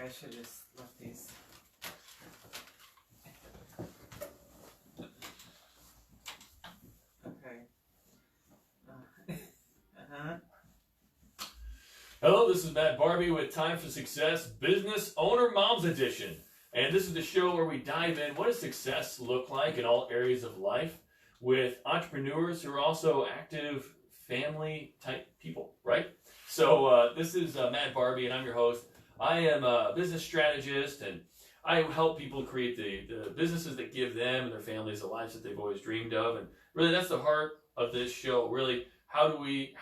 I should have just left these. Okay. Hello, this is Matt Barbie with Time for Success Business Owner Moms Edition. And this is the show where we dive in. What does success look like in all areas of life with entrepreneurs who are also active family type people, right? So this is Matt Barbie, and I'm your host. I am a business strategist, and I help people create the businesses that give them and their families the lives that they've always dreamed of. And really, that's the heart of this show. Really, how do we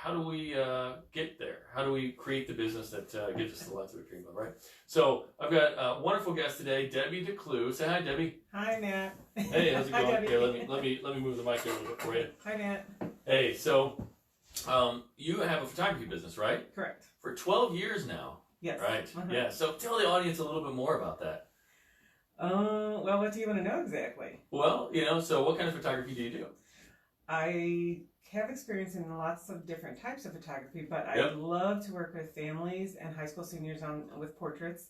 get there? How do we create the business that gives us the lives that we dream of, right? So I've got a wonderful guest today, Debbie DeClue. Say hi, Debbie. Hi, Matt. Hey, how's it going? Hi, Debbie. Here, let me move the mic a little bit for you. Hi, Matt. Hey, so you have a photography business, right? Correct. For 12 years now. Yes. Right. Uh-huh. Yeah. So tell the audience a little bit more about that. Well, what do you want to know exactly? Well, so what kind of photography do you do? I have experience in lots of different types of photography, but I love to work with families and high school seniors with portraits,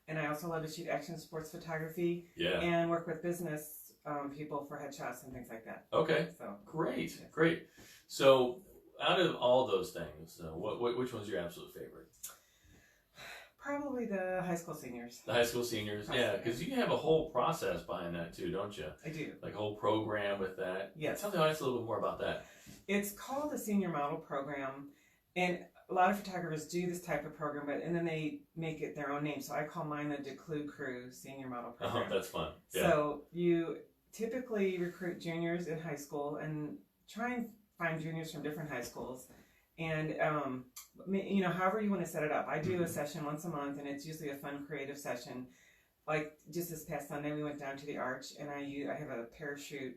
and I also love to shoot action sports photography. Yeah. And work with business people for headshots and things like that. Okay. So great. So out of all those things, which one's your absolute favorite? Probably the high school seniors. The high school seniors, yeah, because you have a whole process behind that too, don't you? I do. Like a whole program with that. Yes. Tell the audience a little bit more about that. It's called the Senior Model Program, and a lot of photographers do this type of program, and then they make it their own name. So I call mine the DeClue Crew Senior Model Program. Oh, that's fun. Yeah. So you typically recruit juniors in high school and try and find juniors from different high schools. And, however you want to set it up. I do a session once a month, and it's usually a fun, creative session. Like just this past Sunday, we went down to the Arch, and I have a parachute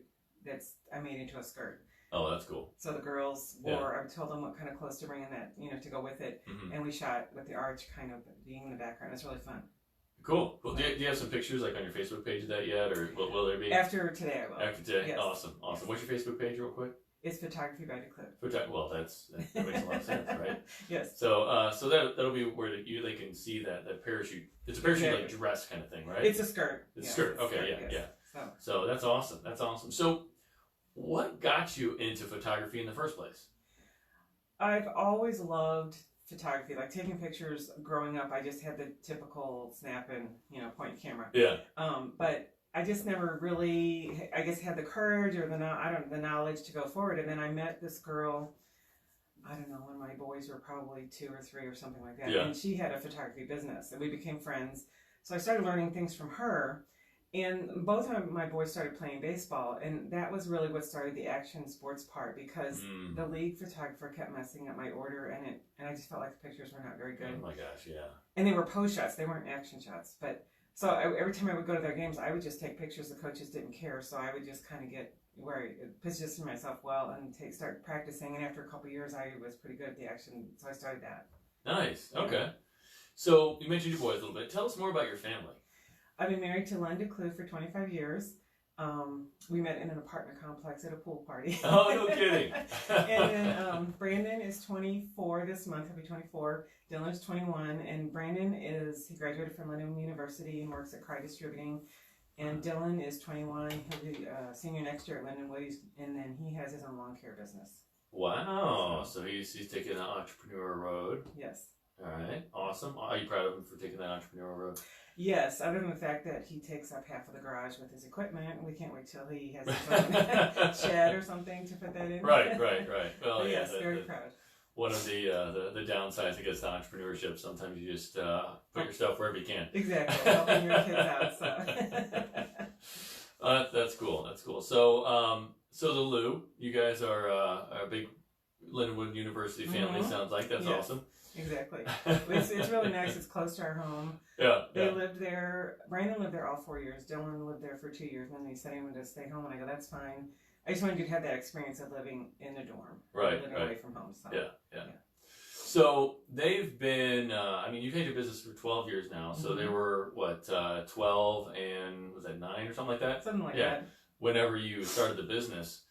I made into a skirt. Oh, that's cool. So the girls wore, I told them what kind of clothes to bring in that, to go with it. Mm-hmm. And we shot with the Arch kind of being in the background. It's really fun. Cool. Well, do you have some pictures like on your Facebook page of that yet, or will there be? After today, I will. After today? Yes. Awesome. Yes. What's your Facebook page real quick? It's Photography by DeClue. Well, that makes a lot of sense, right? Yes. So that'll be where they can see that parachute. It's a parachute like dress kind of thing, right? It's a skirt. It's a skirt. Okay, yeah. So that's awesome. That's awesome. So what got you into photography in the first place? I've always loved photography, like taking pictures. Growing up, I just had the typical snap and point camera. Yeah. But I just never really, I guess, had the courage or the knowledge to go forward. And then I met this girl, I don't know, when my boys were probably 2 or 3 or something like that. Yeah. And she had a photography business, and we became friends. So I started learning things from her. And both of my boys started playing baseball, and that was really what started the action sports part, because the league photographer kept messing up my order, and I just felt like the pictures were not very good. Oh my gosh, yeah. And they were pose shots; they weren't action shots. But so every time I would go to their games, I would just take pictures. The coaches didn't care, so I would just kind of get where I positioned myself well and start practicing. And after a couple of years, I was pretty good at the action, so I started that. Nice. Okay. So you mentioned your boys a little bit. Tell us more about your family. I've been married to Len DeClue for 25 years. We met in an apartment complex at a pool party. Oh, no kidding. And then Brandon is 24 this month. He'll be 24. Dylan is 21. And Brandon he graduated from London University and works at Cry Distributing. And Dylan is 21. He'll be a senior next year at Lyndon Williams. And then he has his own lawn care business. Wow. So he's taking the entrepreneur road. Yes. All right. Awesome. Are you proud of him for taking that entrepreneur road? Yes, other than the fact that he takes up half of the garage with his equipment. We can't wait till he has his own shed or something to put that in. Right. Well, yes, very proud. One of the downsides, I guess, to entrepreneurship, sometimes you just put your stuff wherever you can. Exactly, helping your kids out. So. That's cool. That's cool. So, the Lou, you guys are a big Lindenwood University family. Mm-hmm. Sounds like that's awesome. Exactly. It's really nice. It's close to our home. Yeah. They lived there. Brandon lived there all 4 years. Dylan lived there for 2 years. And then they said he wanted to stay home. And I go, that's fine. I just wanted you to have that experience of living in a dorm. Living away from home. So. Yeah. So they've been, you've had your business for 12 years now. So they were, 12 and was that 9 or something like that? Something like that. Whenever you started the business.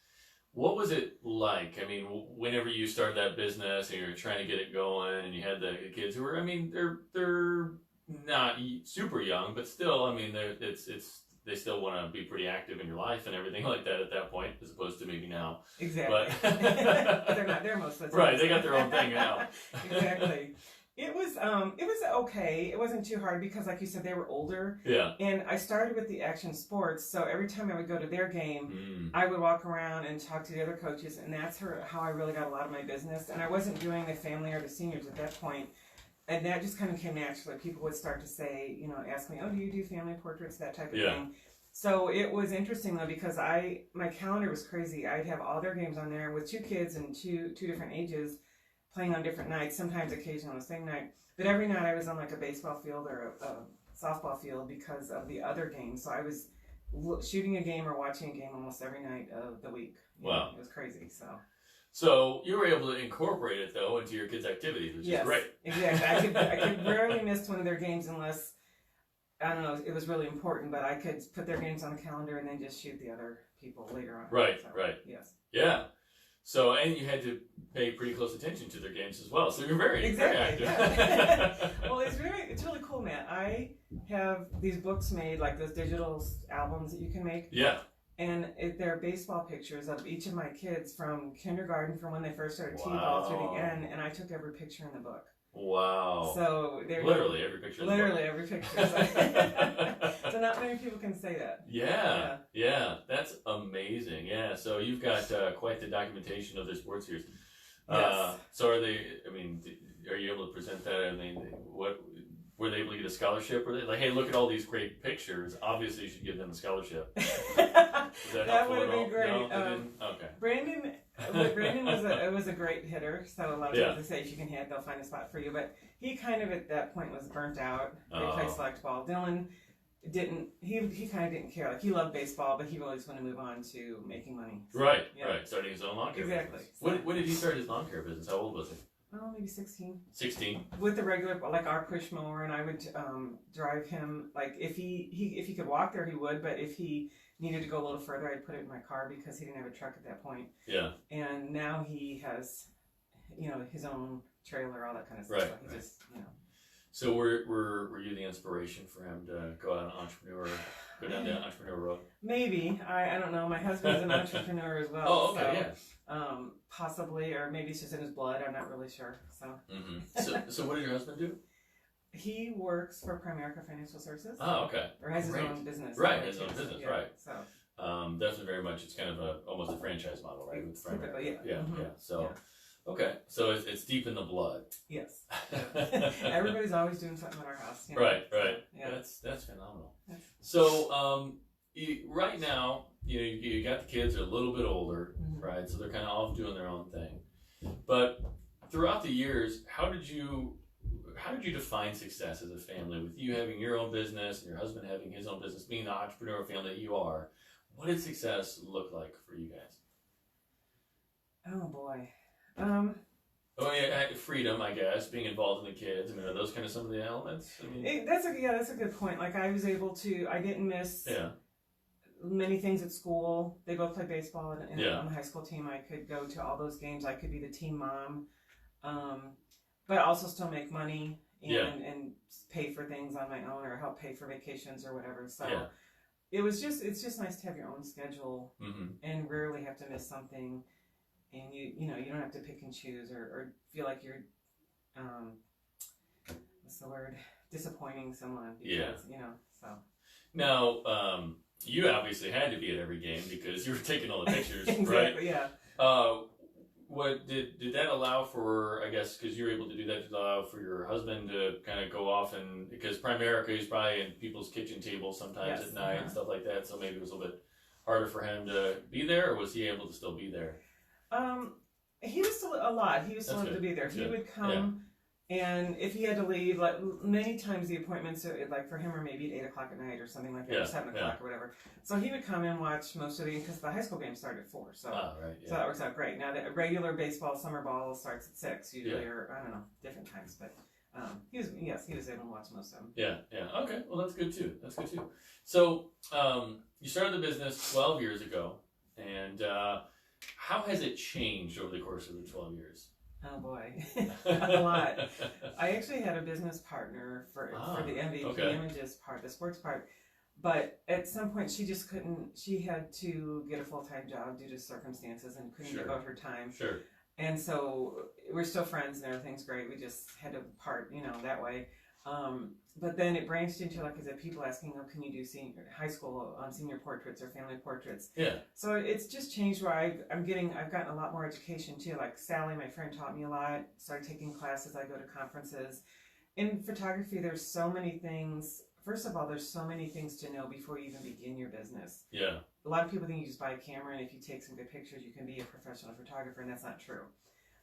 What was it like? I mean, whenever you started that business and you were trying to get it going and you had the kids who were, they're not super young, but still, I mean, they still want to be pretty active in your life and everything like that at that point, as opposed to maybe now. Exactly. But they're not there most of the time. Right, they got their own thing now. Exactly. It was okay. It wasn't too hard because, like you said, they were older. Yeah. And I started with the action sports, so every time I would go to their game, I would walk around and talk to the other coaches, and that's how I really got a lot of my business. And I wasn't doing the family or the seniors at that point. And that just kind of came naturally. People would start to say, ask me, oh, do you do family portraits, that type of thing. So it was interesting, though, because my calendar was crazy. I'd have all their games on there with 2 kids and two different ages playing on different nights, sometimes occasionally on the same night. But every night I was on like a baseball field or a softball field because of the other games. So I was shooting a game or watching a game almost every night of the week. Wow. It was crazy, So you were able to incorporate it, though, into your kids' activities, which is great. Exactly. I could rarely miss one of their games unless, I don't know, it was really important, but I could put their games on the calendar and then just shoot the other people later on. Right. Yes. Yeah. So, and you had to pay pretty close attention to their games as well. So you're very active. Yeah. Well, it's really cool, Matt. I have these books made, like those digital albums that you can make. Yeah. And they're baseball pictures of each of my kids from kindergarten, from when they first started t-ball through the end, and I took every picture in the book. Wow. So they're literally every picture. Literally every picture. So not many people can say that. Yeah. That's amazing. Yeah. So you've got quite the documentation of their sports years. Yes. So are you able to present that? I mean, what were they able to get a scholarship? Were they like, hey, look at all these great pictures? Obviously, you should give them a scholarship. That would have been great. No, okay. Brandon was a great hitter. So a lot of times they say if you can hit, they'll find a spot for you. But he kind of at that point was burnt out. They played select ball. Dylan didn't. He kind of didn't care. Like he loved baseball, but he really just wanted to move on to making money. So, right. Starting his own lawn care exactly. business. When did he start his lawn care business? How old was he? Oh, maybe 16. 16. With the regular, like our push mower, and I would drive him. Like if he could walk there, he would. But if he needed to go a little further, I'd put it in my car because he didn't have a truck at that point. Yeah. And now he has, his own trailer, all that kind of stuff. Right. So he just, So were you the inspiration for him to go down the entrepreneur road? Maybe. I don't know. My husband's an entrepreneur as well. Oh, okay, so, possibly, or maybe it's just in his blood. I'm not really sure. So. Mm-hmm. So what did your husband do? He works for Primerica Financial Services. Oh, okay. Or has his own business. Right, his own business, right. So. That's very much, it's kind of almost a franchise model, right? With typically, yeah. So, okay. So it's deep in the blood. Yes. Everybody's always doing something at our house. Right. Yeah. That's phenomenal. So, right now, you got the kids are a little bit older, right? So they're kind of off doing their own thing. But throughout the years, how did you define success as a family, with you having your own business and your husband having his own business, being the entrepreneurial family that you are? What did success look like for you guys? Oh boy. Freedom, I guess, being involved in the kids. I mean, are those kind of some of the elements? I mean, that's a good point. Like I was able to, I didn't miss many things at school. They both play baseball, and on the high school team, I could go to all those games. I could be the team mom, but also still make money and pay for things on my own or help pay for vacations or whatever. So it's just nice to have your own schedule and rarely have to miss something. And you don't have to pick and choose or feel like you're what's the word, disappointing someone because, so. Now, you obviously had to be at every game because you were taking all the pictures, exactly, right? Yeah. What did that allow for, I guess, because you were able to do that, to allow for your husband to kind of go off, and because Primerica is probably in people's kitchen tables sometimes at night and stuff like that, so maybe it was a little bit harder for him to be there, or was he able to still be there? He was still a lot. He was still able to be there. He would come, and if he had to leave, like many times the appointments, like for him, are maybe at 8 o'clock at night or something like that, or 7 o'clock or whatever. So he would come and watch most of because the high school games started at 4. So, so that works out great. Now the regular baseball summer ball starts at 6 usually, or I don't know, different times, but. He was able to watch most of them. Yeah. Okay, well that's good too. So, you started the business 12 years ago, and how has it changed over the course of the 12 years? Oh boy, a lot. I actually had a business partner for the MVP images part, the sports part, but at some point she just couldn't. She had to get a full-time job due to circumstances and couldn't devote her time. Sure. And so we're still friends and everything's great. We just had to part, that way. But then it branched into like, is it people asking, oh, can you do high school senior portraits or family portraits? Yeah. So it's just changed where I've gotten a lot more education too. Like Sally, my friend, taught me a lot. Started taking classes. I go to conferences. In photography, there's so many things. First of all, there's so many things to know before you even begin your business. Yeah. A lot of people think you just buy a camera and if you take some good pictures, you can be a professional photographer, and that's not true.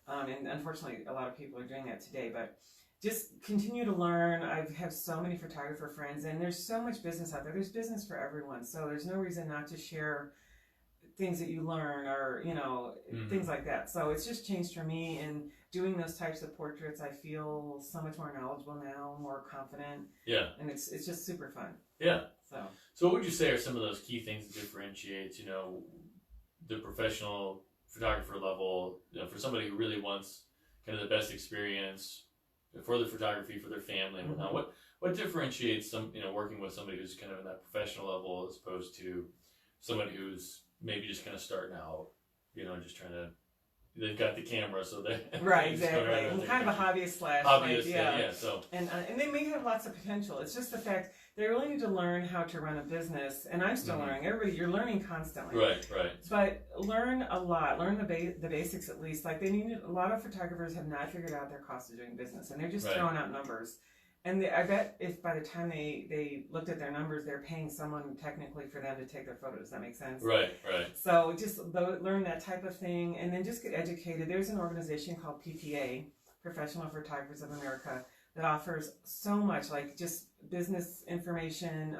And unfortunately, a lot of people are doing that today, but just continue to learn. I have so many photographer friends, and there's so much business out there. There's business for everyone, so there's no reason not to share things that you learn or, things like that. So it's just changed for me, and doing those types of portraits, I feel so much more knowledgeable now, more confident. Yeah. And it's just super fun. Yeah. So what would you say are some of those key things that differentiates, the professional photographer level, for somebody who really wants kind of the best experience for the photography, for their family and whatnot? What differentiates working with somebody who's kind of in that professional level as opposed to somebody who's maybe just kind of starting out, just trying to, they've got the camera, so they right, exactly. And kind of a hobbyist / hobbyist, yeah. So and they may have lots of potential. It's just the fact they really need to learn how to run a business, and I'm still learning. Everybody, you're learning constantly. Right. But learn a lot. Learn the basics at least. Like a lot of photographers have not figured out their cost of doing business, and they're just throwing out numbers. And I bet if by the time they looked at their numbers, they're paying someone technically for them to take their photos. Does that make sense? Right. So just learn that type of thing, and then just get educated. There's an organization called PPA, Professional Photographers of America, that offers so much, like just business information,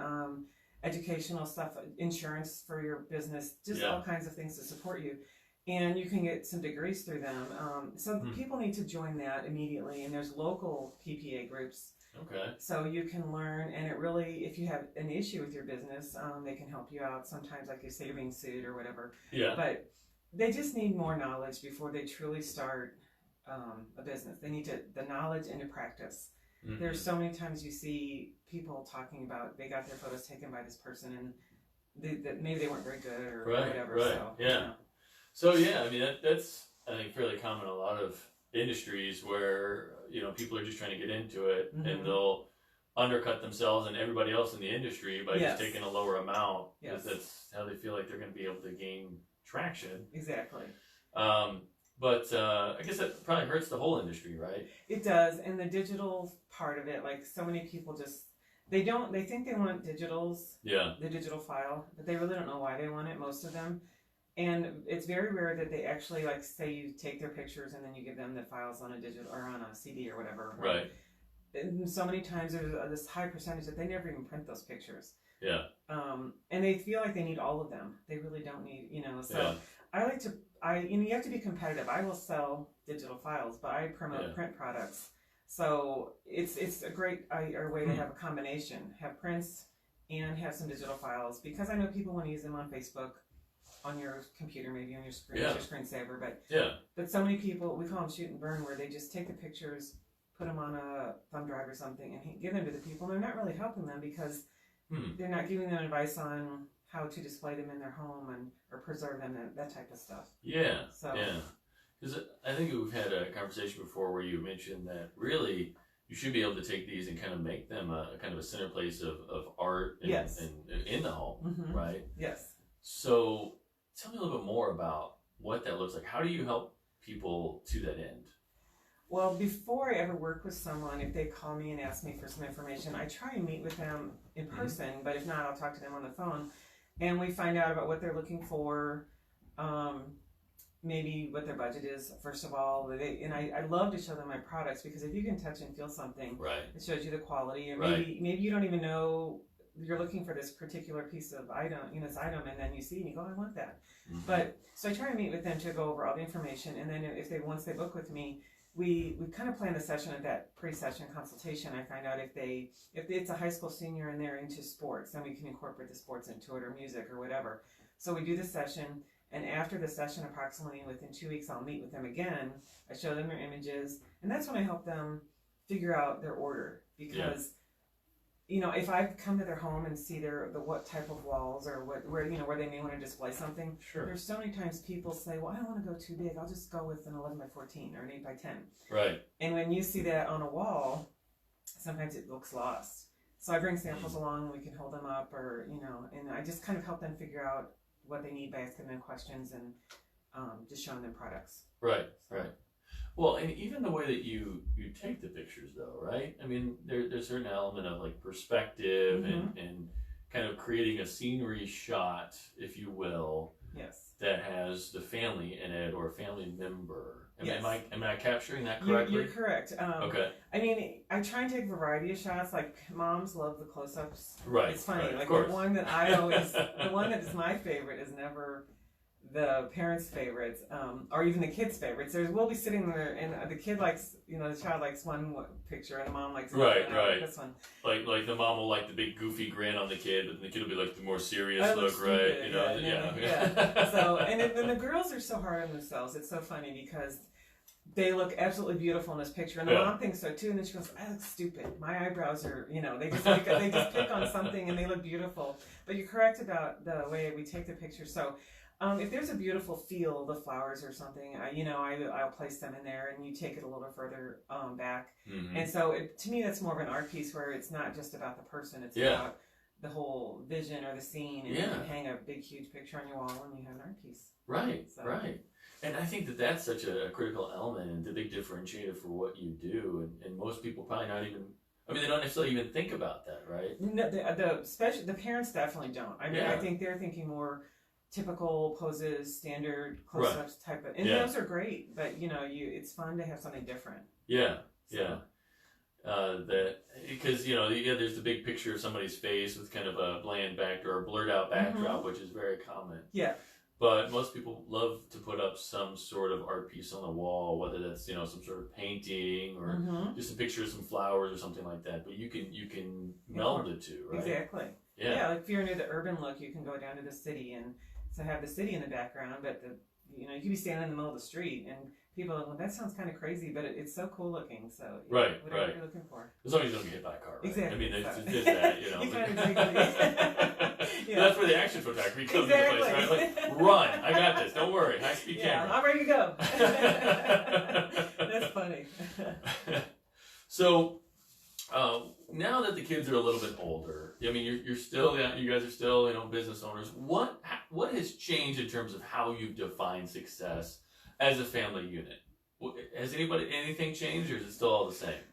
educational stuff, insurance for your business, just all kinds of things to support you. And you can get some degrees through them. So people need to join that immediately. And there's local PPA groups. Okay. So you can learn, and it really, if you have an issue with your business, they can help you out. Sometimes, like you say, you're being sued or whatever. Yeah. But they just need more knowledge before they truly start a business. They need the knowledge and the practice. There's so many times you see people talking about they got their photos taken by this person, and maybe they weren't very good or whatever. Right. So, yeah. So I mean that's I think fairly common in a lot of industries where people are just trying to get into it, and they'll undercut themselves and everybody else in the industry by just taking a lower amount because that's how they feel like they're going to be able to gain traction. Exactly. But I guess that probably hurts the whole industry, right? It does, and the digital part of it, like so many people they think they want digitals, the digital file, but they really don't know why they want it, most of them. And it's very rare that they actually, like, say you take their pictures and then you give them the files on a digital or on a CD or whatever. Right. And so many times there's this high percentage that they never even print those pictures. Yeah. And they feel like they need all of them. They really don't need, So I like to, you have to be competitive. I will sell digital files, but I promote print products. So it's a great way to have a combination, have prints and have some digital files, because I know people want to use them on Facebook, on your computer, maybe on your screen, your screensaver, but so many people, we call them shoot and burn, where they just take the pictures, put them on a thumb drive or something, and give them to the people. And they're not really helping them because they're not giving them advice on how to display them in their home or preserve them, that type of stuff. Yeah. So because I think we've had a conversation before where you mentioned that really you should be able to take these and kind of make them a kind of a center place of art and in the home, right? Yes. So tell me a little bit more about what that looks like. How do you help people to that end? Well, before I ever work with someone, if they call me and ask me for some information, I try and meet with them in person, but if not, I'll talk to them on the phone. And we find out about what they're looking for, maybe what their budget is, first of all. And I love to show them my products, because if you can touch and feel something, it shows you the quality. And maybe you don't even know you're looking for this particular piece of item, this item, and then you see and you go, I want that. But so I try to meet with them to go over all the information, and then once they book with me, we kind of plan the session at that pre-session consultation. I find out if it's a high school senior and they're into sports, then we can incorporate the sports into it, or music or whatever. So we do the session, And after the session, approximately within 2 weeks, I'll meet with them again. I show them their images, and that's when I help them figure out their order. Because, you know, if I come to their home and see the what type of walls or where they may want to display something, there's so many times people say, well, I don't want to go too big. I'll just go with an 11 by 14 or an 8 by 10. Right. And when you see that on a wall, sometimes it looks lost. So I bring samples along and we can hold them up, or, you know, and I just kind of help them figure out what they need by asking them questions and just showing them products. Right, right. Well, and even the way that you take the pictures, though, right? I mean, there's a certain element of like perspective and kind of creating a scenery shot, if you will. Yes. That has the family in it or a family member. Am I capturing that correctly? You're correct. Okay. I mean, I try and take a variety of shots. Like moms love the close-ups. Right. It's funny. Right, like the one that the one that is my favorite is never the parents' favorites, or even the kids' favorites. We'll be sitting there, and the kid likes, you know, the child likes one picture, and the mom likes this one. Like the mom will like the big goofy grin on the kid, but the kid will be like the more serious look, stupid, right? You know, yeah. So, and then the girls are so hard on themselves. It's so funny because they look absolutely beautiful in this picture, and the mom thinks so too. And then she goes, "I look stupid. My eyebrows are, you know, they just pick on something, and they look beautiful." But you're correct about the way we take the picture. So. If there's a beautiful field of flowers or something, I'll place them in there, and you take it a little further back. Mm-hmm. And so, to me, that's more of an art piece where it's not just about the person; it's about the whole vision or the scene. And you can hang a big, huge picture on your wall, and you have an art piece. Right, right. And I think that's such a critical element and the big differentiator for what you do. And most people probably not even. I mean, they don't necessarily even think about that, right? No, the parents definitely don't. I mean, I think they're thinking more. Typical poses, standard close-ups type of, and those are great. But you know, it's fun to have something different. Yeah, so. That because you know, there's the big picture of somebody's face with kind of a bland backdrop or a blurred out backdrop, which is very common. Yeah. But most people love to put up some sort of art piece on the wall, whether that's some sort of painting or just a picture of some flowers or something like that. But you can meld the two, right? Exactly. Yeah. Like if you're into the urban look, you can go down to the city and. So have the city in the background, but you could be standing in the middle of the street, and people are, well, that sounds kind of crazy, but it's so cool looking. So whatever you're looking for. As long as you don't get hit by a car, right? Exactly. I mean, there's that, you know. You kind of That's where the action photography comes into place, right? Like, run! I got this. Don't worry. High speed camera. I'm ready to go. That's funny. So. Now that the kids are a little bit older, I mean, you guys are still, business owners. What has changed in terms of how you define success as a family unit? Has anything changed, or is it still all the same?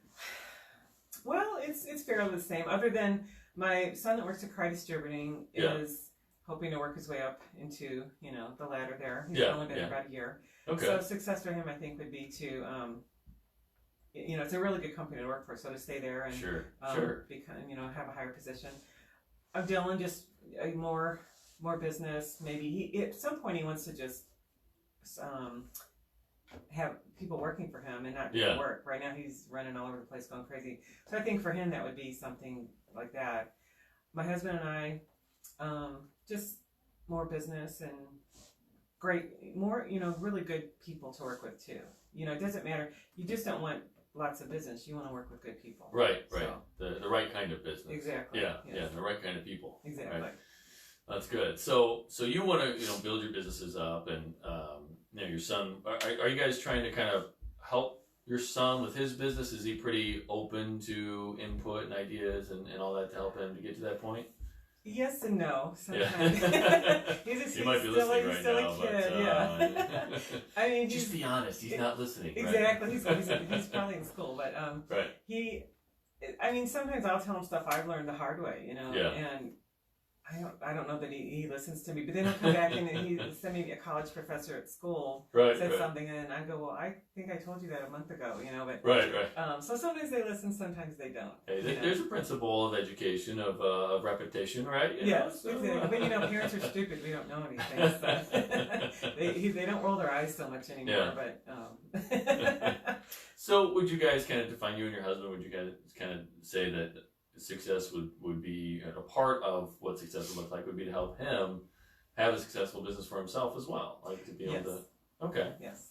Well, it's fairly the same. Other than my son that works at Cry Distributing is hoping to work his way up into the ladder there. He's only been there about a year. Okay. So success for him, I think, would be to. It's a really good company to work for, so to stay there and have a higher position. Dylan just more business. Maybe at some point he wants to just have people working for him and not do work. Right now he's running all over the place, going crazy. So I think for him that would be something like that. My husband and I, just more business and more really good people to work with too. It doesn't matter. You just don't want lots of business. You want to work with good people. Right. The right kind of business. Exactly. Yeah, the right kind of people. Exactly. Right. That's good. So you want to build your businesses up, and your son. Are you guys trying to kind of help your son with his business? Is he pretty open to input and ideas and all that to help him to get to that point? Yes and no. Sometimes he might be listening right now. He's still a kid. I mean, just be honest. He's not listening. Exactly. Right? He's probably in school, but sometimes I'll tell him stuff I've learned the hard way, and I don't know that he listens to me, but then he'll come back and he sent me a college professor at school said something, and I go, well, I think I told you that a month ago, but so sometimes they listen, sometimes they don't. Hey, there's a principle of education of repetition, right? Yes, exactly. But parents are stupid. We don't know anything, so they don't roll their eyes so much anymore. But so would you guys kind of define, you and your husband? Would you guys kind of say that success would be a part of what success would look like would be to help him have a successful business for himself as well. Like to be able to. Okay. Yes.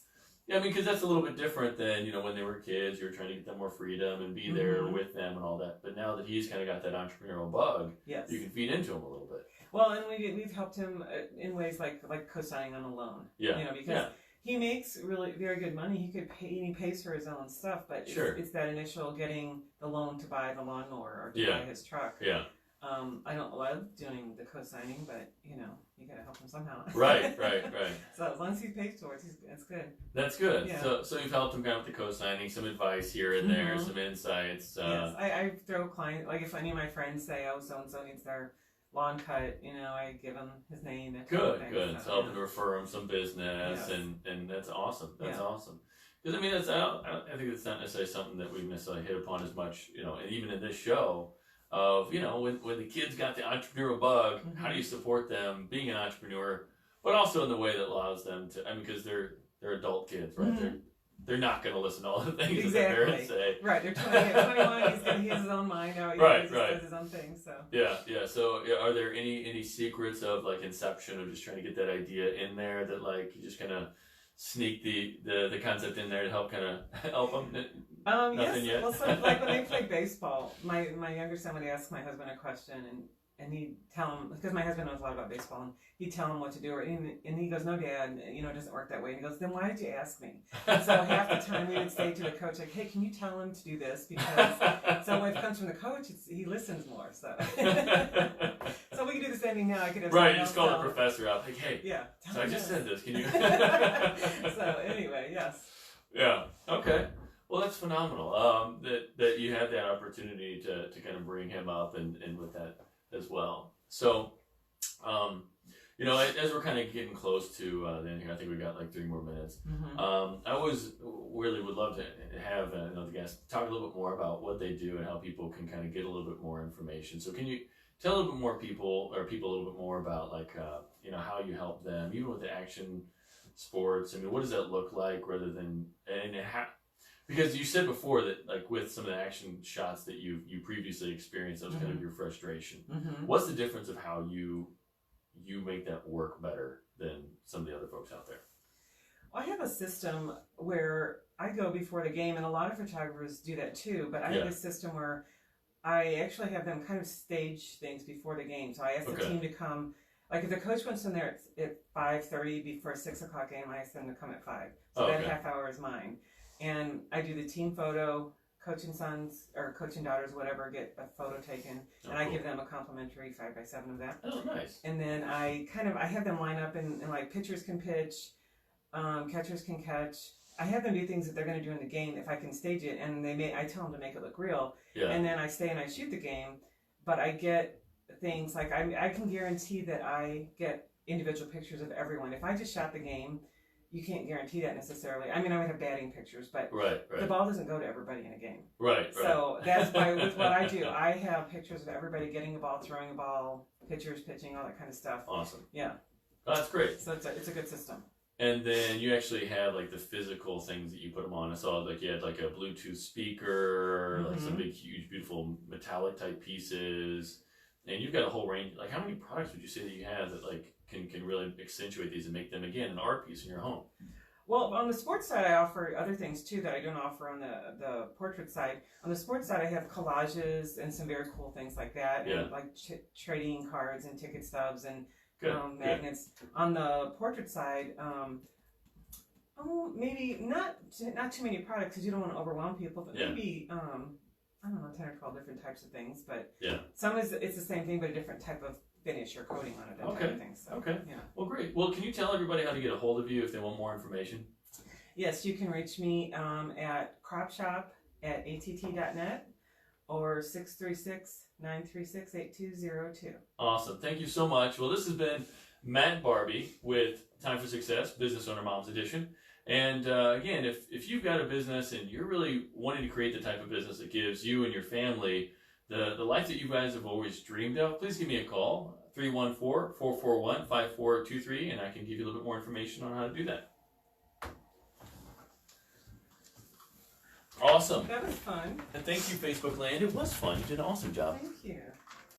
Yeah, I mean, because that's a little bit different than, you know, when they were kids, you were trying to get them more freedom and be there with them and all that. But now that he's kind of got that entrepreneurial bug, you can feed into him a little bit. Well, and we've helped him in ways like co-signing on a loan. Yeah. You know, because he makes really very good money. He pays for his own stuff, but it's that initial getting the loan to buy the lawnmower or to buy his truck. Yeah. I don't love doing the co-signing, but you know, you gotta help him somehow. Right. So as long as he pays towards, that's good. That's good. Yeah. So you've helped him kind of with the co-signing, some advice here and there, some insights. Yes, I throw clients, like if any of my friends say, oh, so and so needs their lawn cut, you know, I give him his name. Good. So help him to refer him some business, and that's awesome. That's awesome. Because I mean, I think it's not necessarily something that we necessarily hit upon as much, you know, and even in this show. Of, you know, when the kids got the entrepreneurial bug, how do you support them being an entrepreneur, but also in the way that allows them to, I mean, because they're adult kids, right? They're not going to listen to all the things that their parents say. Right, they're 21, he has his own mind now, he does his own thing, so. Yeah, so are there any secrets of like inception of just trying to get that idea in there that like you just kind of sneak the concept in there to help kind of help them? Nothing yet. Well, like when they play baseball, my younger son would ask my husband a question, and he'd tell him, because my husband knows a lot about baseball, and he'd tell him what to do, and he goes, no, Dad, you know, it doesn't work that way. And he goes, then why did you ask me? And so half the time we would say to the coach, like, hey, can you tell him to do this? Because so when it comes from the coach, he listens more. So so we can do the same thing now. I could have you just call the professor out, like, hey, so I just said this, can you? So anyway, yes. Yeah. Okay. Well, that's phenomenal. That you had that opportunity to kind of bring him up and with that as well. So, you know, as we're kind of getting close to the end here, I think we got like 3 more minutes. I really would love to have another guest talk a little bit more about what they do and how people can kind of get a little bit more information. So, can you tell a little bit more people a little bit more about like you know, how you help them, even with the action sports? I mean, what does that look like, rather than because you said before that, like with some of the action shots that you previously experienced, that was kind of your frustration. What's the difference of how you make that work better than some of the other folks out there? Well, I have a system where I go before the game, and a lot of photographers do that too, but I have a system where I actually have them kind of stage things before the game. So I ask the team to come, like if the coach wants them there at 5:30 before 6 o'clock game, I ask them to come at 5. So that half hour is mine. And I do the team photo, coach and sons, or coach and daughters, whatever, get a photo taken. And I give them a complimentary 5x7 of that. Oh, nice. And then I have them line up and like pitchers can pitch, catchers can catch. I have them do things that they're going to do in the game if I can stage it. And I tell them to make it look real. Yeah. And then I stay and I shoot the game. But I get things like, I can guarantee that I get individual pictures of everyone. If I just shot the game, you can't guarantee that necessarily. I mean, I would have batting pictures, but the ball doesn't go to everybody in a game. Right. So that's why with what I do, I have pictures of everybody getting a ball, throwing a ball, pitchers pitching, all that kind of stuff. Awesome. Yeah. Oh, that's great. So it's a good system. And then you actually have like the physical things that you put them on. I saw like you had like a Bluetooth speaker, like some big, huge, beautiful metallic type pieces, and you've got a whole range. Like, how many products would you say that you have that like can really accentuate these and make them again an art piece in your home? Well, on the sports side, I offer other things too that I don't offer on the portrait side. On the sports side, I have collages and some very cool things like that, and like trading cards and ticket stubs and magnets. On the portrait side, maybe not too many products because you don't want to overwhelm people, but maybe I don't know, 10 or 12 different types of things. But some it's the same thing, but a different type of finish or coating on it, that type of thing. So, Well, great. Well, can you tell everybody how to get a hold of you if they want more information? Yes, you can reach me at cropshop@att.net or 636-936-8202. Awesome. Thank you so much. Well, this has been Matt Barbie with Time for Success, Business Owner Moms Edition. And again, if you've got a business and you're really wanting to create the type of business that gives you and your family the life that you guys have always dreamed of, please give me a call, 314-441-5423, and I can give you a little bit more information on how to do that. Awesome. That was fun. And thank you, Facebook Land. It was fun. You did an awesome job. Thank you.